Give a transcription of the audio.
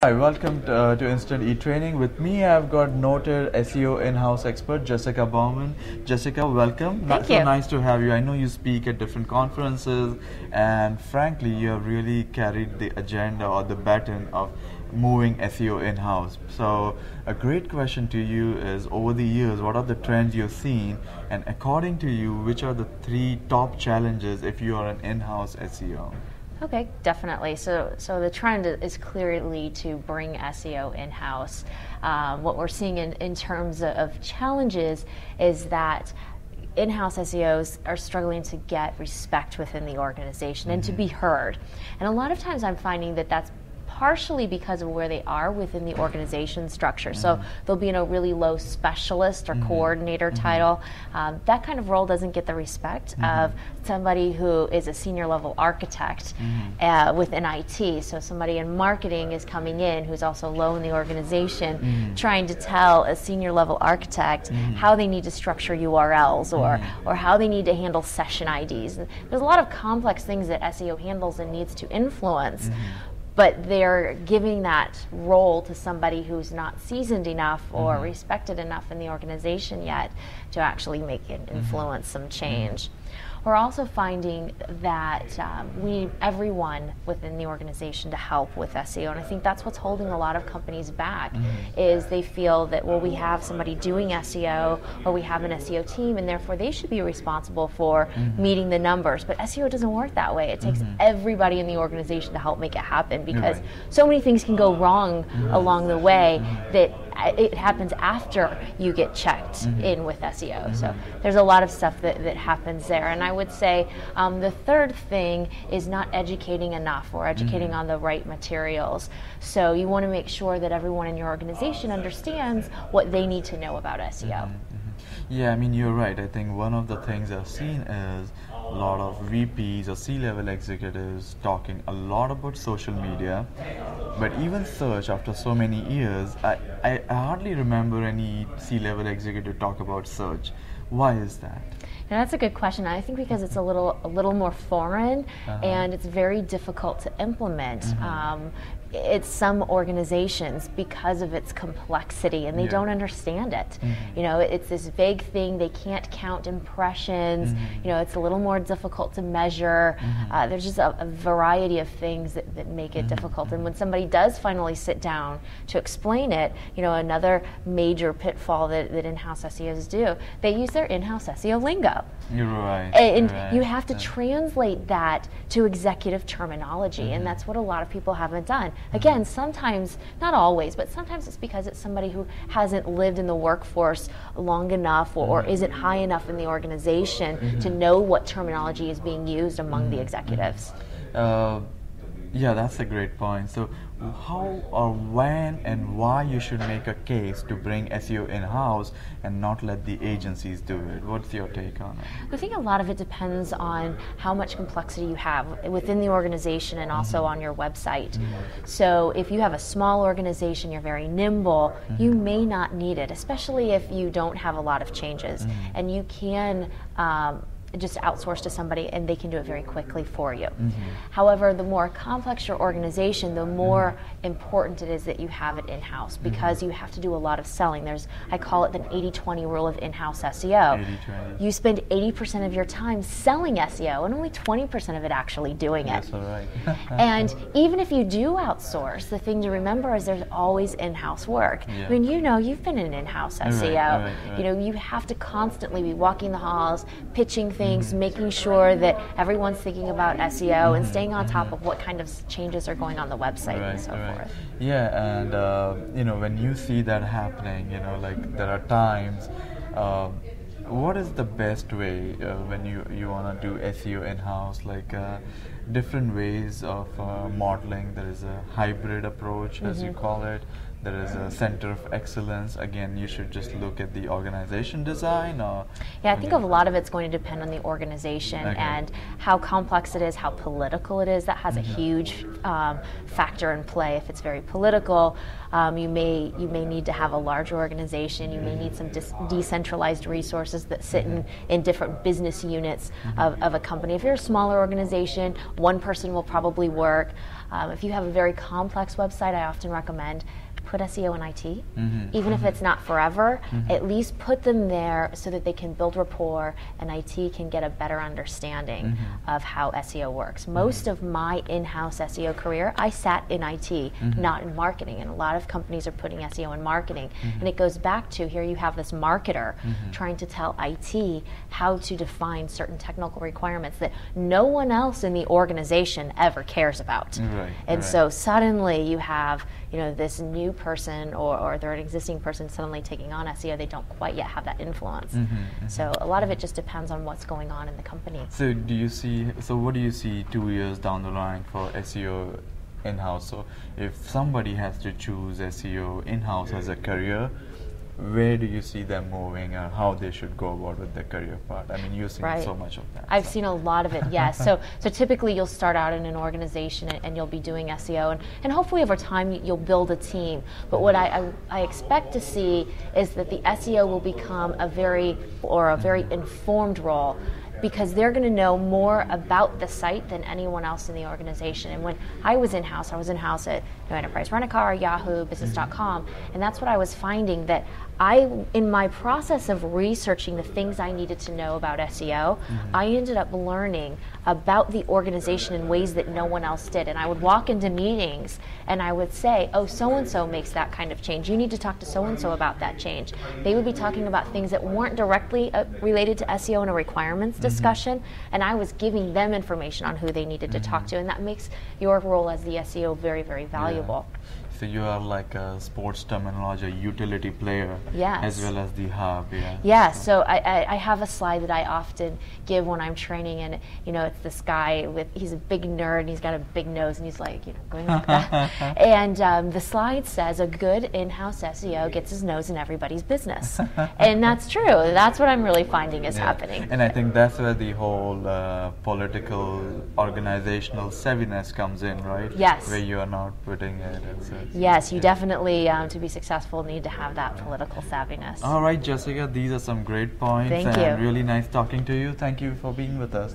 Hi, welcome to Instant E-Training. With me, I've got noted SEO in-house expert Jessica Bowman. Jessica, welcome. Thank So you. nice to have you. I know you speak at different conferences, and frankly, you have really carried the agenda or the baton of moving SEO in-house. So, a great question to you is: over the years, what are the trends you've seen, and according to you, which are the 3 top challenges if you are an in-house SEO? Okay, definitely. So the trend is clearly to bring SEO in-house. What we're seeing in terms of challenges is that in-house SEOs are struggling to get respect within the organization and to be heard. And a lot of times I'm finding that that's partially because of where they are within the organization structure. So they'll be in a really low specialist or coordinator title. That kind of role doesn't get the respect of somebody who is a senior level architect within IT. So somebody in marketing is coming in who's also low in the organization, trying to tell a senior level architect how they need to structure URLs or how they need to handle session IDs. And there's a lot of complex things that SEO handles and needs to influence. But they're giving that role to somebody who's not seasoned enough or respected enough in the organization yet to actually make and influence some change. We're also finding that we need everyone within the organization to help with SEO, and I think that's what's holding a lot of companies back, is they feel that, well, we have somebody doing SEO or we have an SEO team and therefore they should be responsible for meeting the numbers. But SEO doesn't work that way. It takes everybody in the organization to help make it happen, because so many things can go wrong along the way that it happens after you get checked in with SEO. So there's a lot of stuff that happens there. And I would say the third thing is not educating enough or educating on the right materials. So you want to make sure that everyone in your organization understands what they need to know about SEO. Yeah, I mean, you're right. I think one of the things I've seen is a lot of VPs or C-level executives talking a lot about social media, but even search, after so many years, I hardly remember any C-level executive talk about search. Why is that? Now that's a good question. I think because it's a little more foreign and it's very difficult to implement. It's some organizations, because of its complexity, and they don't understand it. You know, it's this vague thing. They can't count impressions. You know, it's a little more difficult to measure. There's just a variety of things that make it difficult. And when somebody does finally sit down to explain it, you know, another major pitfall that in-house SEOs do, they use their in-house SEO lingo. You're right. And you have to translate that to executive terminology, and that's what a lot of people haven't done. Again, sometimes, not always, but sometimes it's because it's somebody who hasn't lived in the workforce long enough or isn't high enough in the organization to know what terminology is being used among the executives. Yeah, that's a great point. So how or when and why you should make a case to bring SEO in-house and not let the agencies do it? What's your take on it? I think a lot of it depends on how much complexity you have within the organization and also on your website. So if you have a small organization, you're very nimble, you may not need it, especially if you don't have a lot of changes. And you can just outsource to somebody and they can do it very quickly for you. However, the more complex your organization, the more important it is that you have it in-house, because you have to do a lot of selling. I call it the 80-20 rule of in-house SEO. 80-20. You spend 80% of your time selling SEO and only 20% of it actually doing it. That's all right. And even if you do outsource, the thing to remember is there's always in-house work. I mean, you know, you've been in in-house SEO. Right. You know, you have to constantly be walking the halls, pitching things, making sure that everyone's thinking about SEO and staying on top of what kind of changes are going on the website and so forth. Yeah, and you know, when you see that happening, you know, like there are times, what is the best way when you want to do SEO in-house? Like different ways of modeling. There is a hybrid approach, as you call it. there is a center of excellence. Again, you should just look at the organization design, or yeah, I think a lot of it's going to depend on the organization and how complex it is, how political it is. That has a huge factor in play. If it's very political, you may need to have a larger organization. You may need some decentralized resources that sit in different business units of a company. If you're a smaller organization, one person will probably work. If you have a very complex website, I often recommend put SEO and IT. Even if it's not forever, at least put them there so that they can build rapport and IT can get a better understanding of how SEO works. Most of my in-house SEO career, I sat in IT, not in marketing, and a lot of companies are putting SEO in marketing. And it goes back to, here you have this marketer trying to tell IT how to define certain technical requirements that no one else in the organization ever cares about. And so suddenly you have, you know, this new person or they're an existing person suddenly taking on SEO. They don't quite yet have that influence. So a lot of it just depends on what's going on in the company. So what do you see 2 years down the line for SEO in-house? So if somebody has to choose SEO in-house as a career, where do you see them moving, or how they should go about with their career part? I mean, you've seen so much of that. I've seen a lot of it, yes. So typically you'll start out in an organization and you'll be doing SEO, and hopefully over time you'll build a team. But what I expect to see is that the SEO will become a very informed role, because they're going to know more about the site than anyone else in the organization. And when I was in-house at Enterprise Rent-A-Car, Yahoo, Business.com, and that's what I was finding, that in my process of researching the things I needed to know about SEO, I ended up learning about the organization in ways that no one else did. And I would walk into meetings and I would say, oh, so-and-so makes that kind of change. You need to talk to so-and-so about that change. They would be talking about things that weren't directly related to SEO in a requirements discussion, and I was giving them information on who they needed to talk to, and that makes your role as the SEO very, very valuable. So you are like a sports terminology, a utility player, as well as the hub. So I have a slide that I often give when I'm training, and it's this guy he's a big nerd, and he's got a big nose, and he's like going like that. And the slide says a good in-house SEO gets his nose in everybody's business, and that's true. That's what I'm really finding is happening. And I think that's where the whole political, organizational savviness comes in, right? Yes. Where you are not putting it. Yes, you definitely, to be successful, need to have that political savviness. All right, Jessica, these are some great points. Thank you. Really nice talking to you. Thank you for being with us.